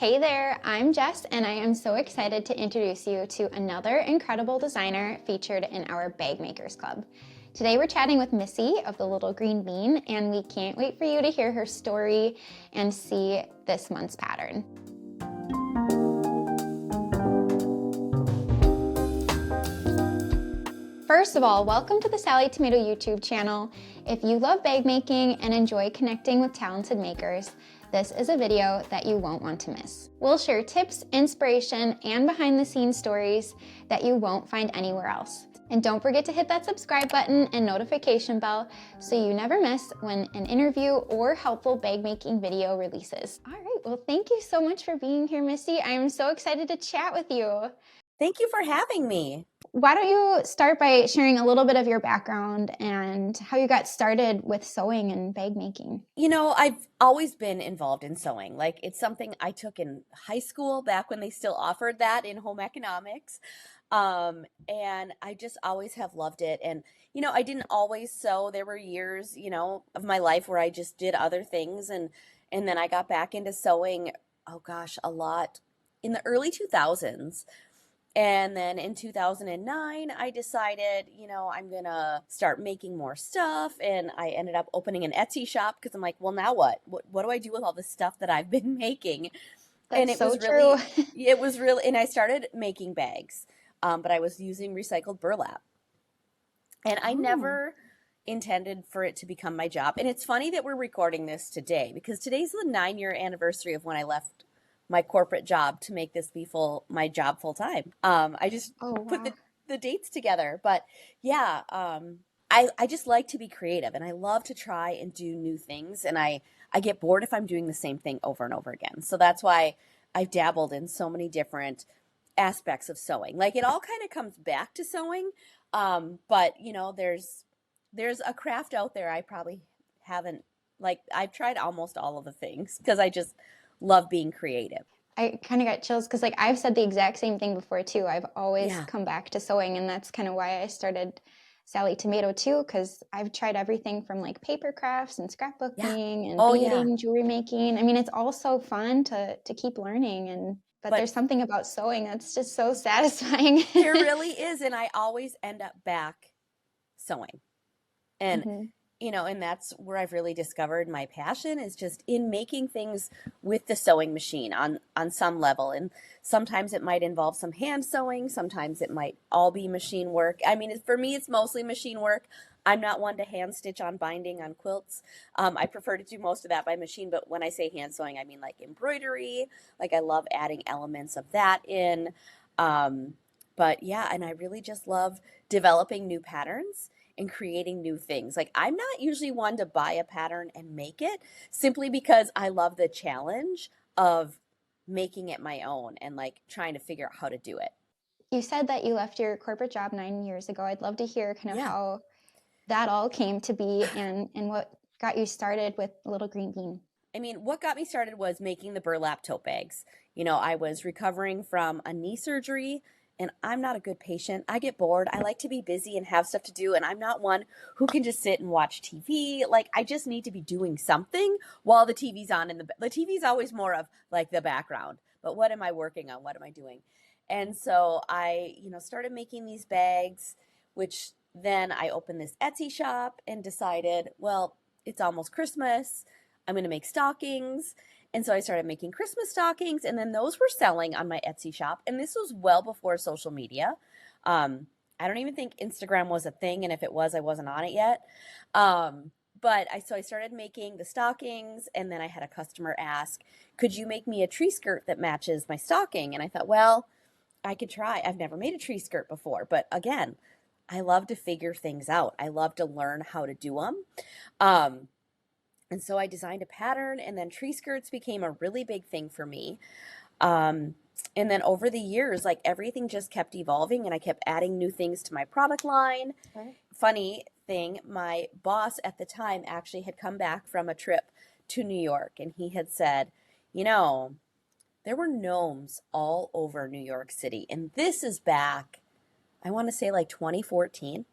Hey there, I'm Jess, and I am so excited to introduce you to another incredible designer featured in our Bag Makers Club. Today we're chatting with Missy of the Little Green Bean, and we can't wait for you to hear her story and see this month's pattern. First of all, welcome to the Sallie Tomato YouTube channel. If you love bag making and enjoy connecting with talented makers, this is a video that you won't want to miss. We'll share tips, inspiration, and behind-the-scenes stories that you won't find anywhere else. And don't forget to hit that subscribe button and notification bell so you never miss when an interview or helpful bag making video releases. All right, well, thank you so much for being here, Missy. I am so excited to chat with you. Thank you for having me. Why don't you start by sharing a little bit of your background and how you got started with sewing and bag making? You know, I've always been involved in sewing. Like, it's something I took in high school back when they still offered that in home economics. And I just always have loved it. And, I didn't always sew. There were years, of my life where I just did other things. And then I got back into sewing, oh gosh, a lot in the early 2000s. And then in 2009, I decided, I'm going to start making more stuff. And I ended up opening an Etsy shop because I'm like, well, now what? What do I do with all the stuff that I've been making? That's And it so was true. really, and I started making bags, but I was using recycled burlap. And I never intended for it to become my job. And it's funny that we're recording this today because today's the 9-year anniversary of when I left my corporate job to make this be my job full time. I just put the dates together, but yeah, I just like to be creative and I love to try and do new things. And I get bored if I'm doing the same thing over and over again. So that's why I've dabbled in so many different aspects of sewing. Like it all kind of comes back to sewing. But there's a craft out there I probably haven't, like I've tried almost all of the things because I just love being creative. I kind of got chills because I've said the exact same thing before too. I've always Yeah. come back to sewing, and that's kind of why I started Sallie Tomato too, because I've tried everything from like paper crafts and Yeah. scrapbooking and Oh yeah. beading, jewelry making. I mean, it's all so fun to keep learning, but But there's something about sewing that's just so satisfying. there really is, and I always end up back sewing. And Mhm. and that's where I've really discovered my passion is just in making things with the sewing machine on some level. And sometimes it might involve some hand sewing, sometimes it might all be machine work. I mean, for me, it's mostly machine work. I'm not one to hand stitch on binding on quilts. I prefer to do most of that by machine, but when I say hand sewing, I mean like embroidery. Like I love adding elements of that in. But yeah, and I really just love developing new patterns and creating new things. Like I'm not usually one to buy a pattern and make it simply because I love the challenge of making it my own and like trying to figure out how to do it. You said that you left your corporate job 9 years ago. I'd love to hear kind of Yeah. how that all came to be and what got you started with Little Green Bean. I mean, what got me started was making the burlap tote bags. I was recovering from a knee surgery and I'm not a good patient. I get bored. I like to be busy and have stuff to do. And I'm not one who can just sit and watch TV. Like, I just need to be doing something while the TV's on. And the TV's always more of like the background. But what am I working on? What am I doing? And so I, started making these bags, which then I opened this Etsy shop and decided, well, it's almost Christmas. I'm going to make stockings. And so I started making Christmas stockings, and then those were selling on my Etsy shop. And this was well before social media. I don't even think Instagram was a thing, and if it was, I wasn't on it yet. So I started making the stockings, and then I had a customer ask, could you make me a tree skirt that matches my stocking? And I thought, well, I could try. I've never made a tree skirt before, but again, I love to figure things out. I love to learn how to do them. And so I designed a pattern, and then tree skirts became a really big thing for me. And then over the years, like everything just kept evolving, and I kept adding new things to my product line. Right. Funny thing, my boss at the time actually had come back from a trip to New York, and he had said, there were gnomes all over New York City. And this is back, I want to say like 2014.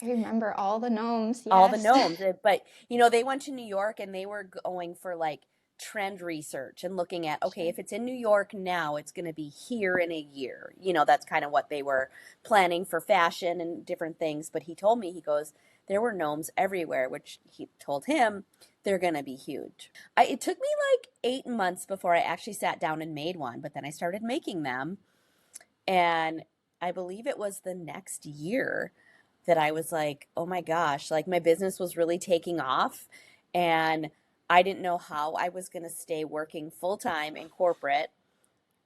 I remember all the gnomes, All the yes. gnomes. But, they went to New York and they were going for like trend research and looking at, okay, if it's in New York now, it's going to be here in a year. That's kind of what they were planning for fashion and different things. But he told me, he goes, there were gnomes everywhere, which he told him they're going to be huge. It took me like 8 months before I actually sat down and made one, but then I started making them. And I believe it was the next year that I was like, oh my gosh, like my business was really taking off. And I didn't know how I was going to stay working full-time in corporate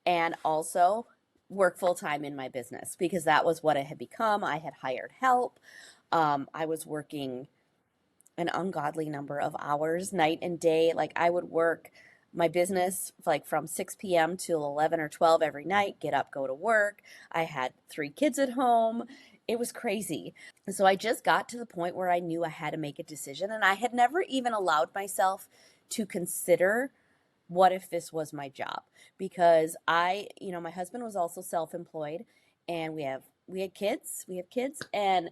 and also work full-time in my business, because that was what it had become. I had hired help. I was working an ungodly number of hours, night and day. Like I would work my business like from 6 p.m. till 11 or 12 every night, get up, go to work. I had 3 kids at home. It was crazy. So I just got to the point where I knew I had to make a decision, and I had never even allowed myself to consider what if this was my job, because my husband was also self-employed, and we have kids, and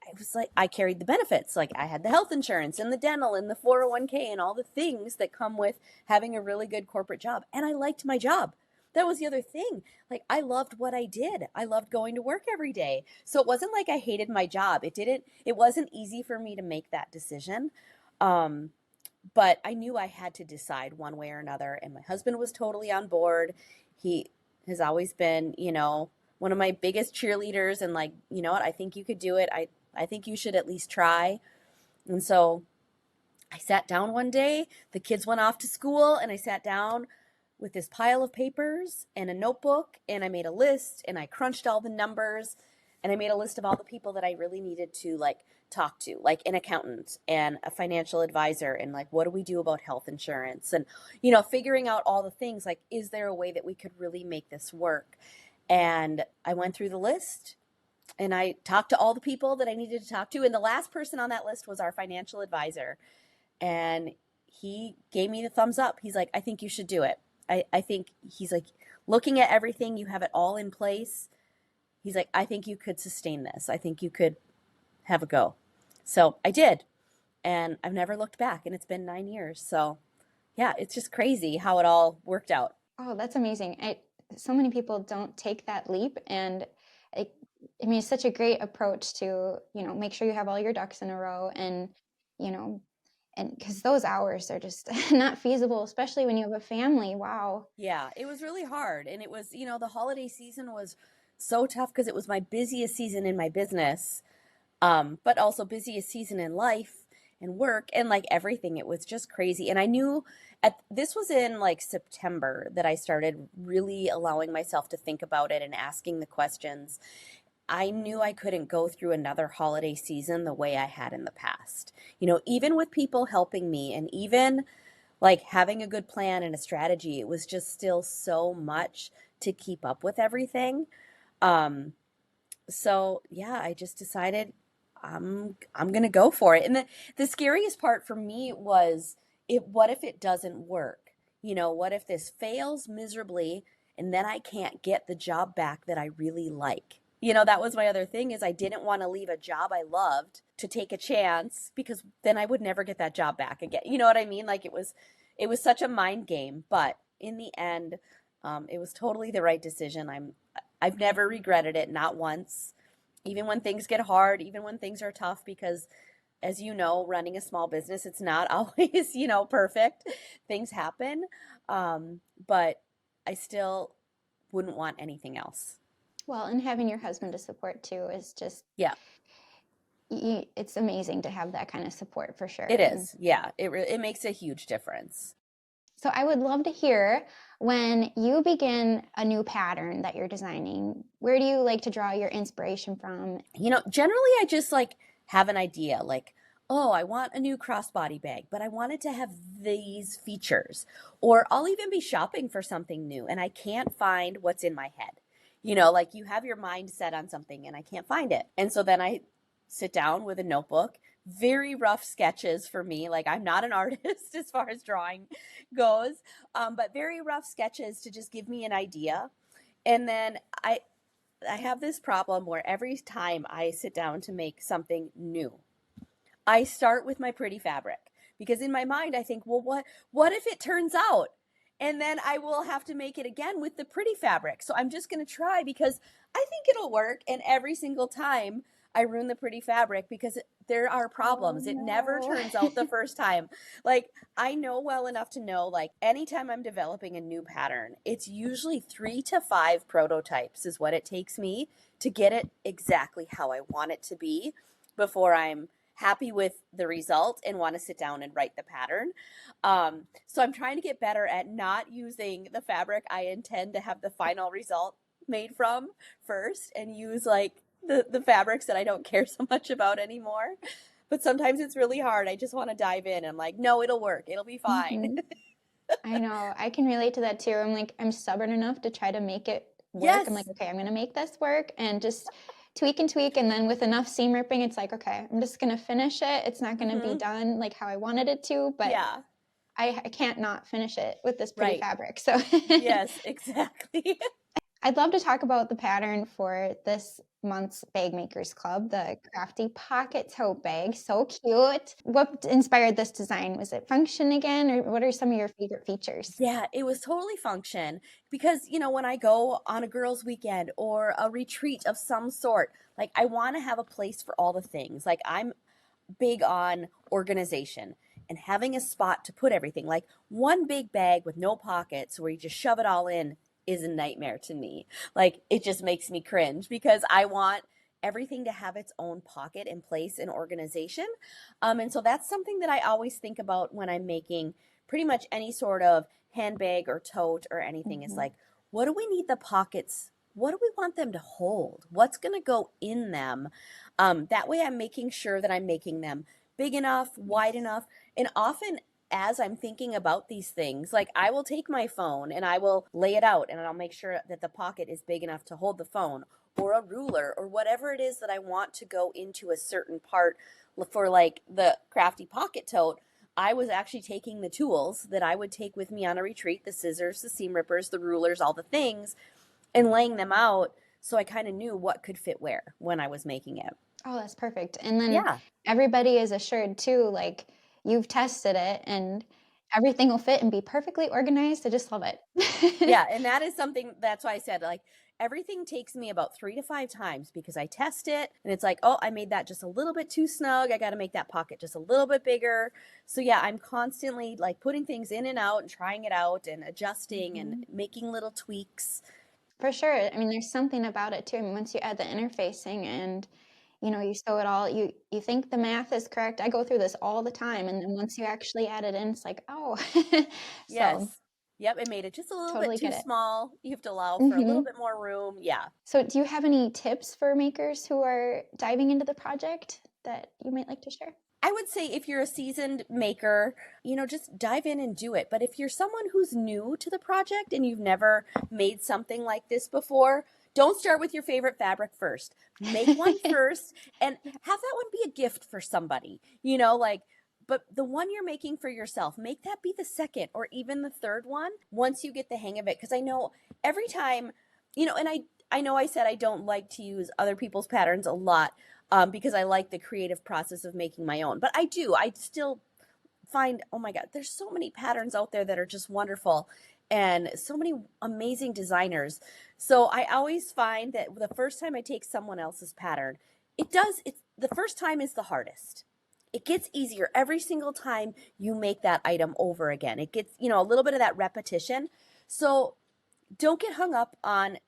I was like, I carried the benefits. Like I had the health insurance and the dental and the 401k and all the things that come with having a really good corporate job. And I liked my job. That was the other thing. Like I loved what I did. I loved going to work every day. So it wasn't like I hated my job. It wasn't easy for me to make that decision. But I knew I had to decide one way or another. And my husband was totally on board. He has always been, one of my biggest cheerleaders, and like, you know what, I think you could do it. I think you should at least try. And so I sat down one day, the kids went off to school, and I sat down with this pile of papers and a notebook, and I made a list, and I crunched all the numbers, and I made a list of all the people that I really needed to like talk to, like an accountant and a financial advisor, and like, what do we do about health insurance? And, figuring out all the things, like, is there a way that we could really make this work? And I went through the list, and I talked to all the people that I needed to talk to. And the last person on that list was our financial advisor. And he gave me the thumbs up. He's like, I think you should do it. I think he's like, looking at everything, you have it all in place. He's like, I think you could sustain this. I think you could have a go. So I did. And I've never looked back. And it's been 9 years. So yeah, it's just crazy how it all worked out. Oh, that's amazing. So many people don't take that leap, and it's such a great approach to, make sure you have all your ducks in a row, and, and because those hours are just not feasible, especially when you have a family. Wow. Yeah, it was really hard. And it was, the holiday season was so tough because it was my busiest season in my business, but also busiest season in life and work and like everything. It was just crazy. And I knew this was in like September that I started really allowing myself to think about it and asking the questions. I knew I couldn't go through another holiday season the way I had in the past. Even with people helping me and even like having a good plan and a strategy, it was just still so much to keep up with everything. So yeah, I just decided I'm going to go for it. And the scariest part for me was what if it doesn't work? What if this fails miserably and then I can't get the job back that I really like? That was my other thing, is I didn't want to leave a job I loved to take a chance, because then I would never get that job back again. You know what I mean? Like it was such a mind game, but in the end, it was totally the right decision. I've never regretted it, not once, even when things get hard, even when things are tough, because as you know, running a small business, it's not always, perfect. Things happen. But I still wouldn't want anything else. Well, and having your husband to support too is just, Yeah, it's amazing to have that kind of support, for sure. it is. Yeah, it makes a huge difference. So I would love to hear, when you begin a new pattern that you're designing, where do you like to draw your inspiration from? Generally I just like have an idea, like, oh, I want a new crossbody bag, but I want it to have these features. Or I'll even be shopping for something new and I can't find what's in my head. Like you have your mind set on something and I can't find it. And so then I sit down with a notebook, very rough sketches for me. Like I'm not an artist as far as drawing goes, but very rough sketches to just give me an idea. And then I have this problem where every time I sit down to make something new, I start with my pretty fabric, because in my mind I think, well, what if it turns out? And then I will have to make it again with the pretty fabric. So I'm just going to try because I think it'll work. And every single time I ruin the pretty fabric because there are Oh problems. It never no. turns out the first time. Like, I know well enough to know, like, anytime I'm developing a new pattern, it's usually 3 to 5 prototypes is what it takes me to get it exactly how I want it to be before I'm happy with the result and want to sit down and write the pattern. So I'm trying to get better at not using the fabric I intend to have the final result made from first, and use like the fabrics that I don't care so much about anymore. But sometimes it's really hard. I just want to dive in. I'm like, no, it'll work. It'll be fine. Mhm. I know. I can relate to that too. I'm like, I'm stubborn enough to try to make it work. I'm like, Yes. okay, I'm gonna make this work and just tweak and tweak. And then with enough seam ripping, it's like, okay, I'm just gonna finish it. It's not gonna be Hmm. done like how I wanted it to, but Yeah. I can't not finish it with this pretty Right. fabric. So Yes, exactly. I'd love to talk about the pattern for this month's Bag Makers Club, the Crafty Pocket Tote Bag. So cute. What inspired this design? Was it function again, or what are some of your favorite features? Yeah, it was totally function because, when I go on a girls' weekend or a retreat of some sort, like I want to have a place for all the things. Like I'm big on organization and having a spot to put everything. Like one big bag with no pockets where you just shove it all in is a nightmare to me. Like it just makes me cringe because I want everything to have its own pocket and place and organization. And so that's something that I always think about when I'm making pretty much any sort of handbag or tote or anything. Is Mhm. like, what do we need the pockets? What do we want them to hold? What's going to go in them? That way, I'm making sure that I'm making them big enough, wide Yes. enough. And often, as I'm thinking about these things, like I will take my phone and I will lay it out and I'll make sure that the pocket is big enough to hold the phone or a ruler or whatever it is that I want to go into a certain part for like the crafty pocket tote. I was actually taking the tools that I would take with me on a retreat, the scissors, the seam rippers, the rulers, all the things, and laying them out so I kind of knew what could fit where when I was making it. Oh, that's perfect. And then Yeah. everybody is assured too, like you've tested it and everything will fit and be perfectly organized. I just love it. Yeah, and that is something that's why I said like everything takes me about 3 to 5 times because I test it and it's like, "Oh, I made that just a little bit too snug. I got to make that pocket just a little bit bigger." So yeah, I'm constantly like putting things in and out and trying it out and adjusting and Mhm. making little tweaks. For sure. I mean, there's something about it too. I mean, once you add the interfacing and you sew it all, you think the math is correct. I go through this all the time, and then once you actually add it in, it's like, oh, so Yes. Yep, it made it just a little bit totally too get it. small. You have to allow for a little Hmm. bit more room. Yeah. So, do you have any tips for makers who are diving into the project that you might like to share? I would say if you're a seasoned maker, just dive in and do it. But if you're someone who's new to the project and you've never made something like this before, don't start with your favorite fabric first. Make one first and have that one be a gift for somebody, but the one you're making for yourself, make that be the second or even the third one once you get the hang of it. Because I know every time, and I know I said I don't like to use other people's patterns a lot, because I like the creative process of making my own. But I do. I still find, oh my God, there's so many patterns out there that are just wonderful and so many amazing designers. So I always find that the first time I take someone else's pattern, it's the first time is the hardest. It gets easier every single time you make that item over again. It gets, a little bit of that repetition. So don't get hung up on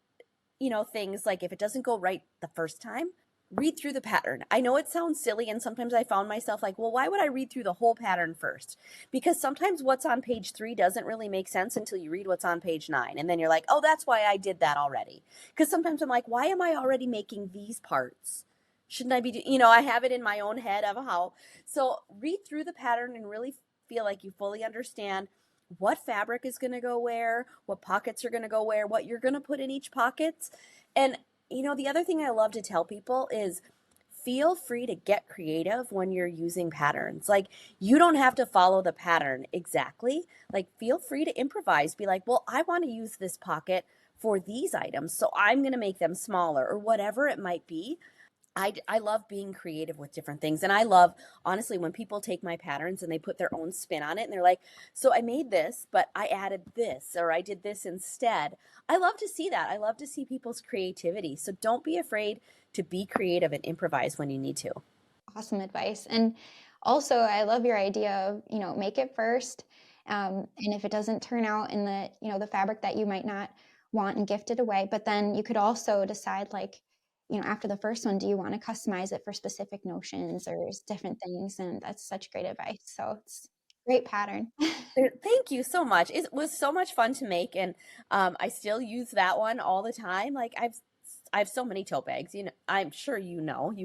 things like if it doesn't go right the first time, read through the pattern. I know it sounds silly, and sometimes I found myself like, well, why would I read through the whole pattern first? Because sometimes what's on page 3 doesn't really make sense until you read what's on page 9. And then you're like, oh, that's why I did that already. Because sometimes I'm like, why am I already making these parts? Shouldn't I be, I have it in my own head of how. So read through the pattern and really feel like you fully understand what fabric is going to go where, what pockets are going to go where, what you're going to put in each pockets. And, the other thing I love to tell people is feel free to get creative when you're using patterns. Like, you don't have to follow the pattern exactly. Like, feel free to improvise. Be like, well, I want to use this pocket for these items, so I'm going to make them smaller or whatever it might be. I love being creative with different things. And I love, honestly, when people take my patterns and they put their own spin on it and they're like, so I made this, but I added this or I did this instead. I love to see that. I love to see people's creativity. So don't be afraid to be creative and improvise when you need to. Awesome advice. And also, I love your idea of, make it first. And if it doesn't turn out in the fabric that you might not want, and gift it away. But then you could also decide, like, after the first one, do you want to customize it for specific notions or different things? And that's such great advice. So it's a great pattern. Thank you so much. It was so much fun to make, and I still use that one all the time. Like I have so many tote bags. I'm sure you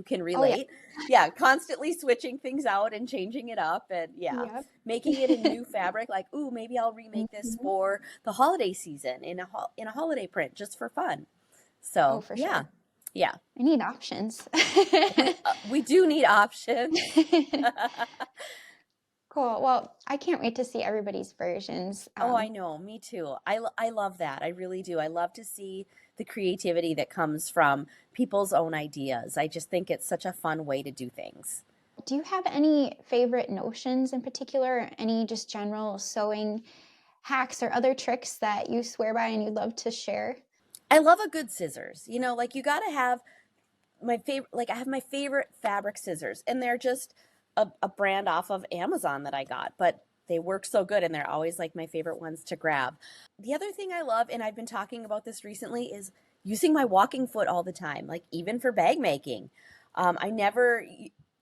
can Oh, yeah. relate. Yeah, constantly switching things out and changing it up, and yeah, Yep. making it a new fabric. Like, ooh, maybe I'll remake this Mhm. for the holiday season in a holiday print just for fun. Oh, So for yeah, sure. yeah, I need options. we do need options. Cool. Well, I can't wait to see everybody's versions. Oh, I know. Me too. I love that. I really do. I love to see the creativity that comes from people's own ideas. I just think it's such a fun way to do things. Do you have any favorite notions in particular? Any just general sewing hacks or other tricks that you swear by and you'd love to share? I love a good scissors. Like you got to have my favorite, like I have my favorite fabric scissors, and they're just a brand off of Amazon that I got, but they work so good and they're always like my favorite ones to grab. The other thing I love, and I've been talking about this recently, is using my walking foot all the time, like even for bag making. I never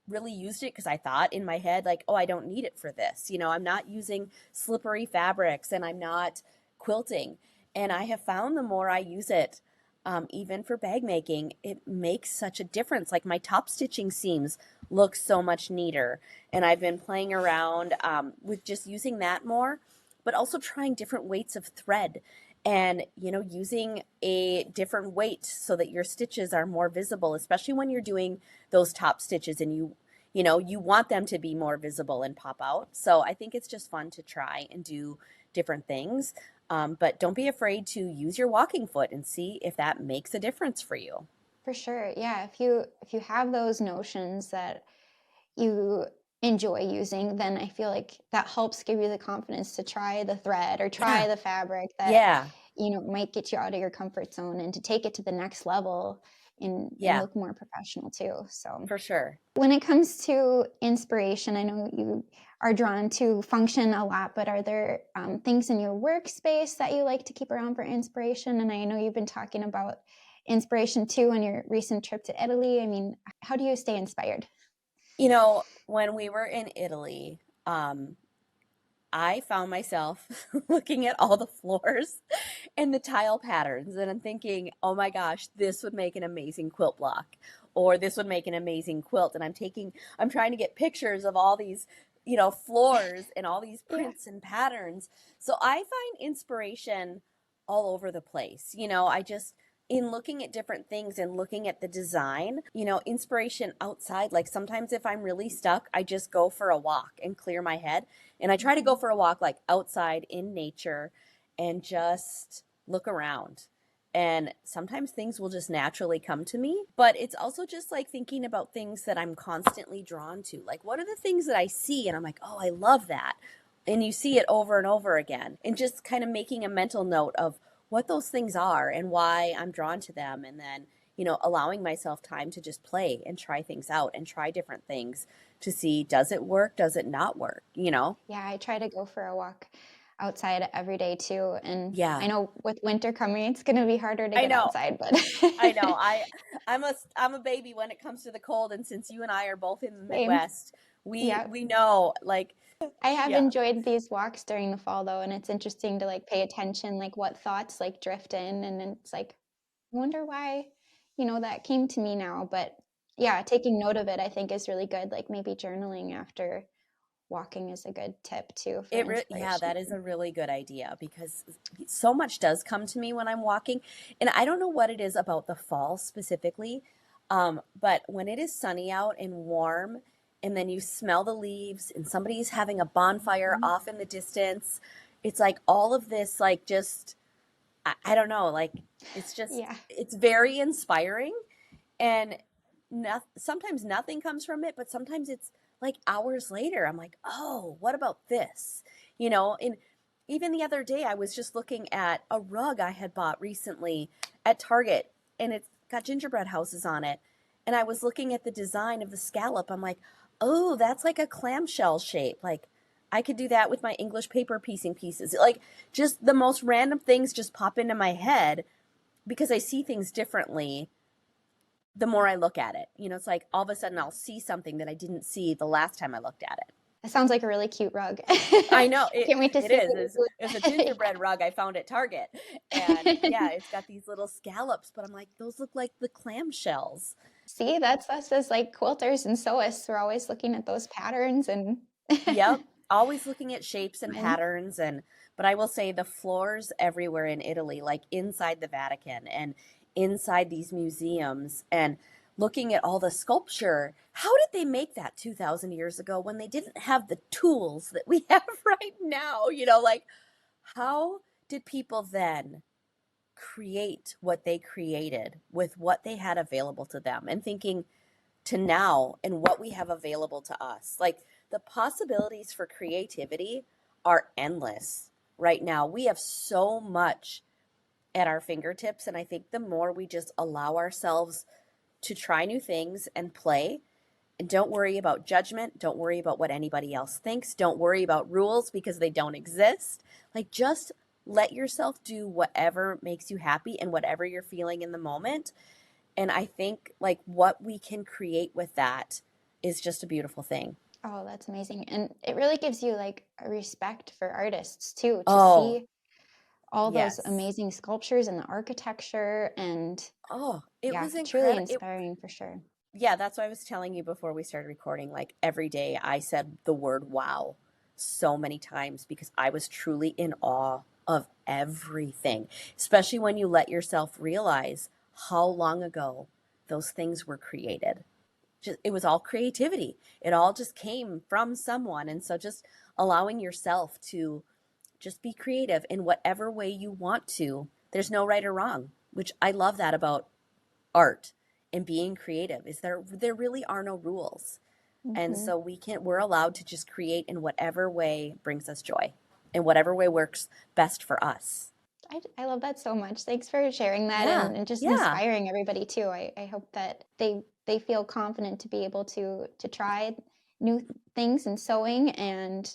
really used it because I thought in my head, like, oh, I don't need it for this. I'm not using slippery fabrics and I'm not quilting. And I have found the more I use it, even for bag making, it makes such a difference. Like my top stitching seams look so much neater. And I've been playing around with just using that more, but also trying different weights of thread and, using a different weight so that your stitches are more visible, especially when you're doing those top stitches and you want them to be more visible and pop out. So I think it's just fun to try and do different things. But don't be afraid to use your walking foot and see if that makes a difference for you. For sure. Yeah. If you have those notions that you enjoy using, then I feel like that helps give you the confidence to try the thread or Yeah. try the fabric that, Yeah. might get you out of your comfort zone and to take it to the next level and Yeah, look more professional too. So for sure. when it comes to inspiration, I know you are drawn to function a lot, but are there things in your workspace that you like to keep around for inspiration? And I know you've been talking about inspiration too on your recent trip to Italy. I mean, how do you stay inspired? When we were in Italy, I found myself looking at all the floors and the tile patterns, and I'm thinking, oh my gosh, this would make an amazing quilt block, or this would make an amazing quilt. And I'm trying to get pictures of all these, floors and all these Yeah. prints and patterns. So I find inspiration all over the place. In looking at different things and looking at the design, inspiration outside. Like sometimes if I'm really stuck, I just go for a walk and clear my head. And I try to go Mhm. for a walk like outside in nature and just look around. And sometimes things will just naturally come to me. But it's also just like thinking about things that I'm constantly drawn to. Like, what are the things that I see? And I'm like, oh, I love that. And you see it over and over again. And just kind of making a mental note of what those things are and why I'm drawn to them. And then, allowing myself time to just play and try things out and try different things to see, does it work? Does it not work? Yeah, I try to go for a walk outside every day too. And I Yeah, know with winter coming, it's going to be harder to I get know. outside, but I know. I'm a baby when it comes to the cold, and since you and I are both in the same. Midwest, we Yeah. we know, like, I have yeah. enjoyed these walks during the fall though, and it's interesting to like pay attention, like what thoughts like drift in, and then it's like, I wonder why, that came to me now. But yeah, taking note of it, I think is really good. Like maybe journaling after walking is a good tip too for Yeah, inspiration. that is a really good idea because so much does come to me when I'm walking, and I don't know what it is about the fall specifically, but when it is sunny out and warm, and then you smell the leaves, and somebody's having a bonfire Mhm. off in the distance, it's like all of this, like, just I don't know, like it's Yeah. very inspiring, and sometimes nothing comes from it, but sometimes it's like hours later, I'm like, oh, what about this? And even the other day, I was just looking at a rug I had bought recently at Target, and it's got gingerbread houses on it. And I was looking at the design of the scallop. I'm like, oh, that's like a clamshell shape. Like, I could do that with my English paper piecing pieces. Like, just the most random things just pop into my head because I see things differently the more I look at it. It's like all of a sudden I'll see something that I didn't see the last time I looked at it. That sounds like a really cute rug. I know I can't wait to it see is. what It's a you do gingerbread rug I found at Target. And yeah, it's got these little scallops, but I'm like, those look like the clamshells. See, that's us as like quilters and sewists. We're always looking at those patterns and Yep. Always looking at shapes and fun. patterns, but I will say the floors everywhere in Italy, like inside the Vatican and inside these museums, and looking at all the sculpture. How did they make that 2000 years ago when they didn't have the tools that we have right now? Like, how did people then create what they created with what they had available to them, and thinking to now and what we have available to us? Like, the possibilities for creativity are endless right now. We have so much at our fingertips, and I think the more we just allow ourselves to try new things and play, and don't worry about judgment, don't worry about what anybody else thinks, don't worry about rules because they don't exist. Like, just let yourself do whatever makes you happy and whatever you're feeling in the moment. And I think like what we can create with that is just a beautiful thing. Oh, that's amazing. And it really gives you like a respect for artists too, to Oh, see all those yes. amazing sculptures and the architecture and Oh, it yeah, was truly incredible. inspiring for sure. Yeah, that's what I was telling you before we started recording. Like, every day I said the word wow so many times because I was truly in awe of everything, especially when you let yourself realize how long ago those things were created. Just, it was all creativity. It all just came from someone. And so just allowing yourself to just be creative in whatever way you want to. There's no right or wrong, which I love that about art and being creative, is there really are no rules. And Hmm. so we're allowed to just create in whatever way brings us joy, in whatever way works best for us. I love that so much. Thanks for sharing that Yeah. and just Yeah. inspiring everybody too. I hope that they feel confident to be able to try new things in sewing and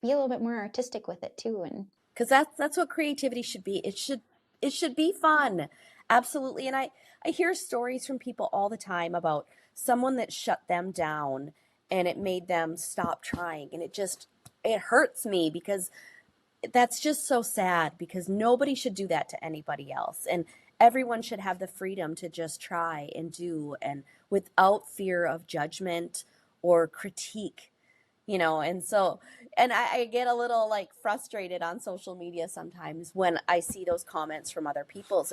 be a little bit more artistic with it too. And Because that's what creativity should be. It should be fun. Absolutely. And I hear stories from people all the time about someone that shut them down and it made them stop trying, and it hurts me because that's just so sad, because nobody should do that to anybody else, and everyone should have the freedom to just try and do, and without fear of judgment or critique. And so, and I get a little like frustrated on social media sometimes when I see those comments from other people,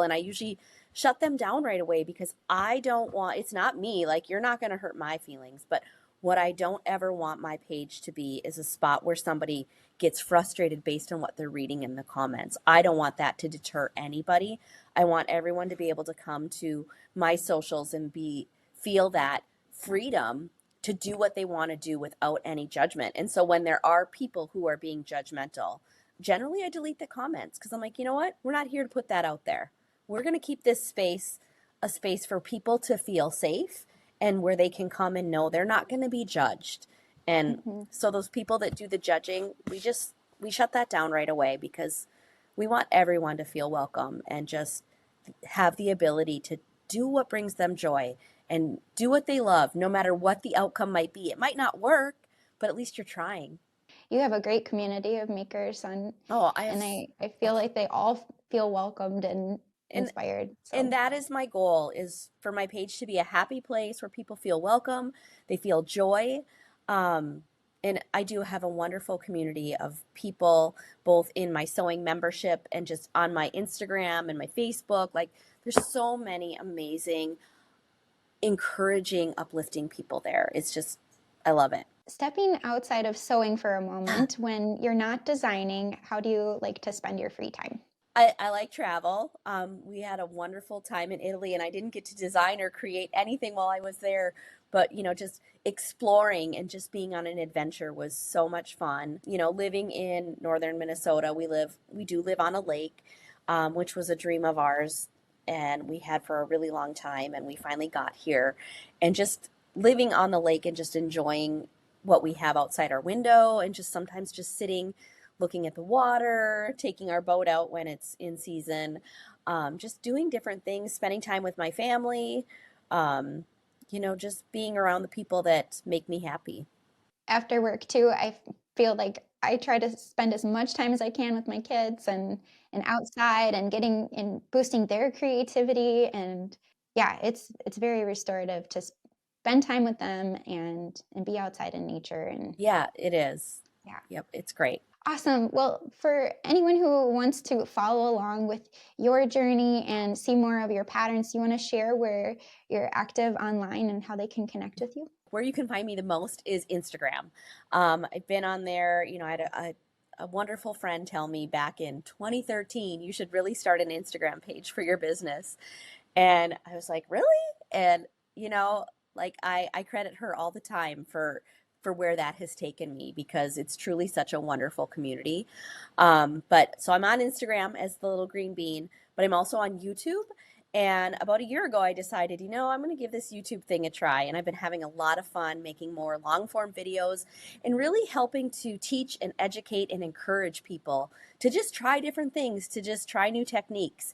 and I usually shut them down right away because I don't want, it's not me, like, you're not going to hurt my feelings. But what I don't ever want my page to be is a spot where somebody gets frustrated based on what they're reading in the comments. I don't want that to deter anybody. I want everyone to be able to come to my socials and feel that freedom to do what they want to do without any judgment. And so when there are people who are being judgmental, generally I delete the comments because I'm like, you know what? We're not here to put that out there. We're going to keep this space a space for people to feel safe and where they can come and know they're not going to be judged. And mhm. so those people that do the judging, we shut that down right away because we want everyone to feel welcome and just have the ability to do what brings them joy and do what they love, no matter what the outcome might be. It might not work, but at least you're trying. You have a great community of makers on, Oh, I have, and I feel oh, like they all feel welcomed and and inspired. and So that is my goal, is for my page to be a happy place where people feel welcome, they feel joy. Um, and I do have a wonderful community of people, both in my sewing membership and just on my Instagram and my Facebook. Like, there's so many amazing, encouraging, uplifting people there. It's just, I love it. stepping outside of sewing for a moment, when you're not designing, how do you like to spend your free time? I like travel. We had a wonderful time in Italy, and I didn't get to design or create anything while I was there. But, just exploring and just being on an adventure was so much fun. Living in northern Minnesota, we do live on a lake, which was a dream of ours, and we had for a really long time, and we finally got here. And just living on the lake and just enjoying what we have outside our window, and just sometimes just sitting looking at the water, taking our boat out when it's in season, just doing different things, spending time with my family, um, just being around the people that make me happy. After work too, I feel like I try to spend as much time as I can with my kids and outside and getting and boosting their creativity. And yeah, it's very restorative to spend time with them and be outside in nature. And Yeah, it is. yeah. Yep, it's great. Awesome. Well, for anyone who wants to follow along with your journey and see more of your patterns, do you want to share where you're active online and how they can connect with you? Where you can find me the most is Instagram. I've been on there. I had a wonderful friend tell me back in 2013, you should really start an Instagram page for your business. And I was like, really? And, like I credit her all the time for where that has taken me, because it's truly such a wonderful community. But so I'm on Instagram as the little green bean, but I'm also on YouTube. And about a year ago, I decided, I'm going to give this YouTube thing a try. And I've been having a lot of fun making more long form videos and really helping to teach and educate and encourage people to just try different things, to just try new techniques,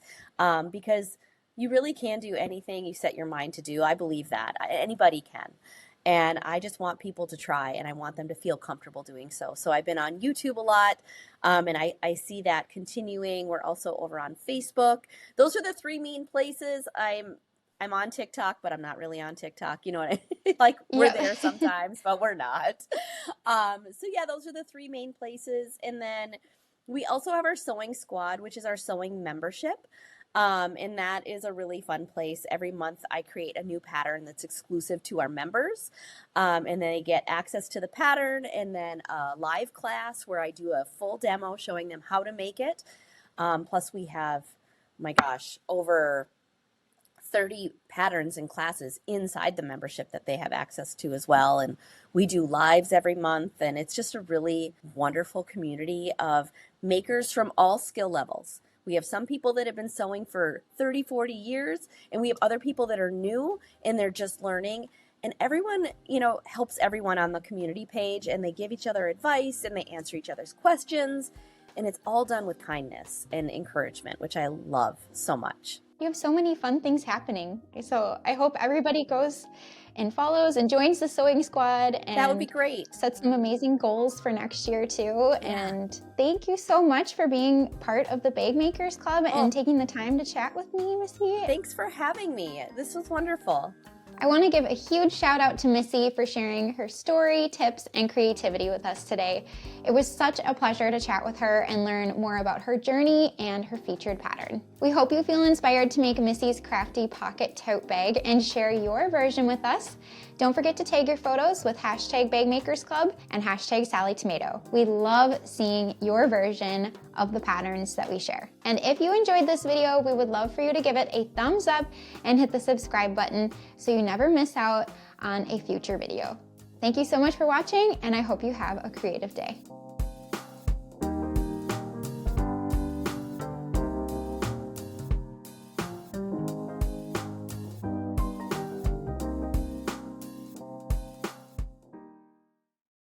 because you really can do anything you set your mind to do. I believe that anybody can. And I just want people to try, and I want them to feel comfortable doing so. So I've been on YouTube a lot, and I see that continuing. We're also over on Facebook. Those are the three main places. I'm on TikTok, but I'm not really on TikTok. You know what I mean? Like, we're Yeah. there sometimes, but we're not. So yeah, those are the three main places. And then we also have our sewing squad, which is our sewing membership. And that is a really fun place. Every month I create a new pattern that's exclusive to our members. And then they get access to the pattern, and then a live class where I do a full demo showing them how to make it. Plus we have, my gosh, over 30 patterns and classes inside the membership that they have access to as well. And we do lives every month, and it's just a really wonderful community of makers from all skill levels. We have some people that have been sewing for 30, 40 years, and we have other people that are new and they're just learning. And everyone, helps everyone on the community page, and they give each other advice and they answer each other's questions. And it's all done with kindness and encouragement, which I love so much. You have so many fun things happening. So I hope everybody goes and follows and joins the sewing squad and That would be great. set some amazing goals for next year too. Yeah. And thank you so much for being part of the Bag Makers Club and taking the time to chat with me, Missy. Thanks for having me. This was wonderful. I want to give a huge shout out to Missy for sharing her story, tips, and creativity with us today. It was such a pleasure to chat with her and learn more about her journey and her featured pattern. We hope you feel inspired to make Missy's crafty pocket tote bag and share your version with us. Don't forget to tag your photos with #BagMakersClub and #SallieTomato. We love seeing your version of the patterns that we share. And if you enjoyed this video, we would love for you to give it a thumbs up and hit the subscribe button so you never miss out on a future video. Thank you so much for watching, and I hope you have a creative day.